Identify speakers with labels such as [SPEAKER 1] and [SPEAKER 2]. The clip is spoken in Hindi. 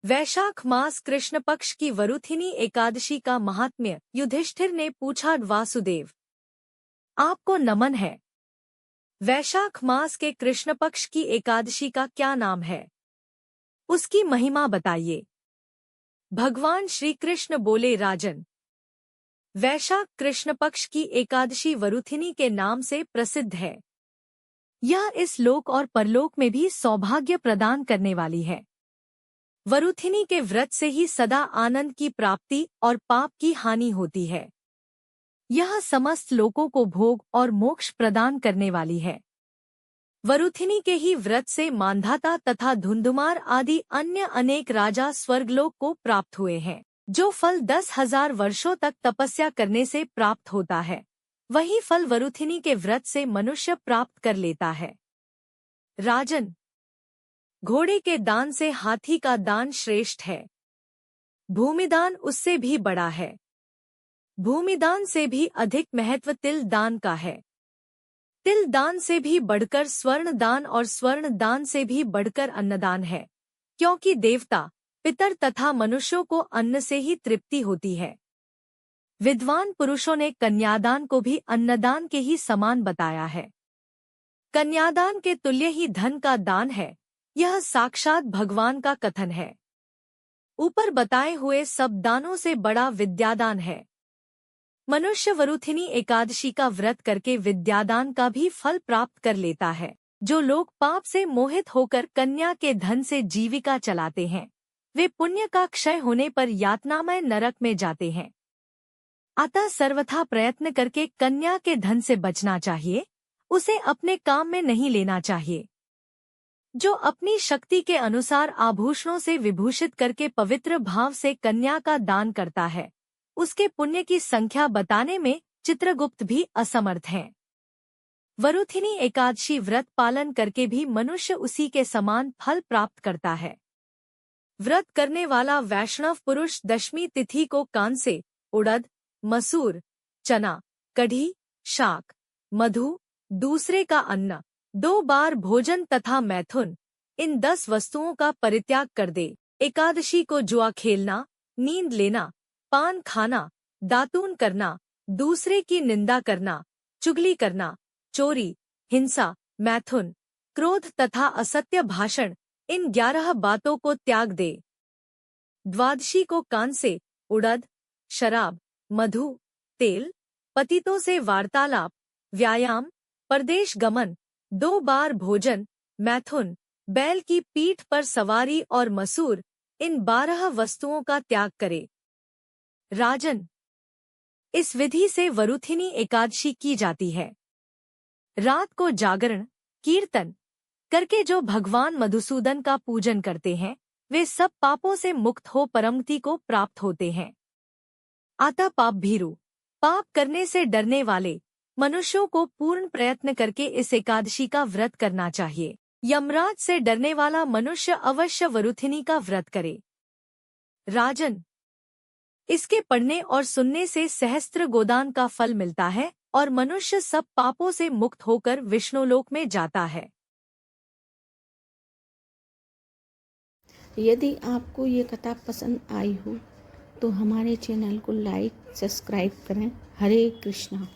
[SPEAKER 1] वैशाख मास कृष्ण पक्ष की वरुथिनी एकादशी का महात्म्य। युधिष्ठिर ने पूछा, वासुदेव, आपको नमन है। वैशाख मास के कृष्ण पक्ष की एकादशी का क्या नाम है? उसकी महिमा बताइए। भगवान श्री कृष्ण बोले, राजन, वैशाख कृष्ण पक्ष की एकादशी वरुथिनी के नाम से प्रसिद्ध है। यह इस लोक और परलोक में भी सौभाग्य प्रदान करने वाली है। वरुथिनी के व्रत से ही सदा आनंद की प्राप्ति और पाप की हानि होती है। यह समस्त लोकों को भोग और मोक्ष प्रदान करने वाली है। वरुथिनी के ही व्रत से मांधाता तथा धुंधुमार आदि अन्य अनेक राजा स्वर्गलोक को प्राप्त हुए हैं। जो फल 10,000 वर्षों तक तपस्या करने से प्राप्त होता है, वही फल वरुथिनी के व्रत से मनुष्य प्राप्त कर लेता है। राजन, घोड़े के दान से हाथी का दान श्रेष्ठ है। भूमिदान उससे भी बड़ा है। भूमिदान से भी अधिक महत्व तिल दान का है। तिल दान से भी बढ़कर स्वर्ण दान और स्वर्ण दान से भी बढ़कर अन्नदान है, क्योंकि देवता, पितर तथा मनुष्यों को अन्न से ही तृप्ति होती है। विद्वान पुरुषों ने कन्यादान को भी अन्नदान के ही समान बताया है। कन्यादान के तुल्य ही धन का दान है। यह साक्षात भगवान का कथन है। ऊपर बताए हुए सब दानों से बड़ा विद्यादान है। मनुष्य वरुथिनी एकादशी का व्रत करके विद्यादान का भी फल प्राप्त कर लेता है। जो लोग पाप से मोहित होकर कन्या के धन से जीविका चलाते हैं, वे पुण्य का क्षय होने पर यातनामय नरक में जाते हैं। अतः सर्वथा प्रयत्न करके कन्या के धन से बचना चाहिए। उसे अपने काम में नहीं लेना चाहिए। जो अपनी शक्ति के अनुसार आभूषणों से विभूषित करके पवित्र भाव से कन्या का दान करता है, उसके पुण्य की संख्या बताने में चित्रगुप्त भी असमर्थ हैं। वरुथिनी एकादशी व्रत पालन करके भी मनुष्य उसी के समान फल प्राप्त करता है। व्रत करने वाला वैष्णव पुरुष दशमी तिथि को कांसे, उड़द, मसूर, चना, कढ़ी, शाक, मधु, दूसरे का अन्न, 2 बार भोजन तथा मैथुन, इन 10 वस्तुओं का परित्याग कर दे। एकादशी को जुआ खेलना, नींद लेना, पान खाना, दातून करना, दूसरे की निंदा करना, चुगली करना, चोरी, हिंसा, मैथुन, क्रोध तथा असत्य भाषण, इन 11 बातों को त्याग दे। द्वादशी को कांसे, उड़द, शराब, मधु, तेल, पतितों से वार्तालाप, व्यायाम, परदेश गमन, 2 बार भोजन, मैथुन, बैल की पीठ पर सवारी और मसूर, इन 12 वस्तुओं का त्याग करे। राजन, इस विधि से वरुथिनी एकादशी की जाती है। रात को जागरण, कीर्तन करके जो भगवान मधुसूदन का पूजन करते हैं, वे सब पापों से मुक्त हो परमगति को प्राप्त होते हैं। अतः पाप भीरु, पाप करने से डरने वाले मनुष्यों को पूर्ण प्रयत्न करके इस एकादशी का व्रत करना चाहिए। यमराज से डरने वाला मनुष्य अवश्य वरुथिनी का व्रत करे। राजन, इसके पढ़ने और सुनने से सहस्त्र गोदान का फल मिलता है और मनुष्य सब पापों से मुक्त होकर विष्णुलोक में जाता है।
[SPEAKER 2] यदि आपको ये कथा पसंद आई हो तो हमारे चैनल को लाइक, सब्सक्राइब करें। हरे कृष्णा।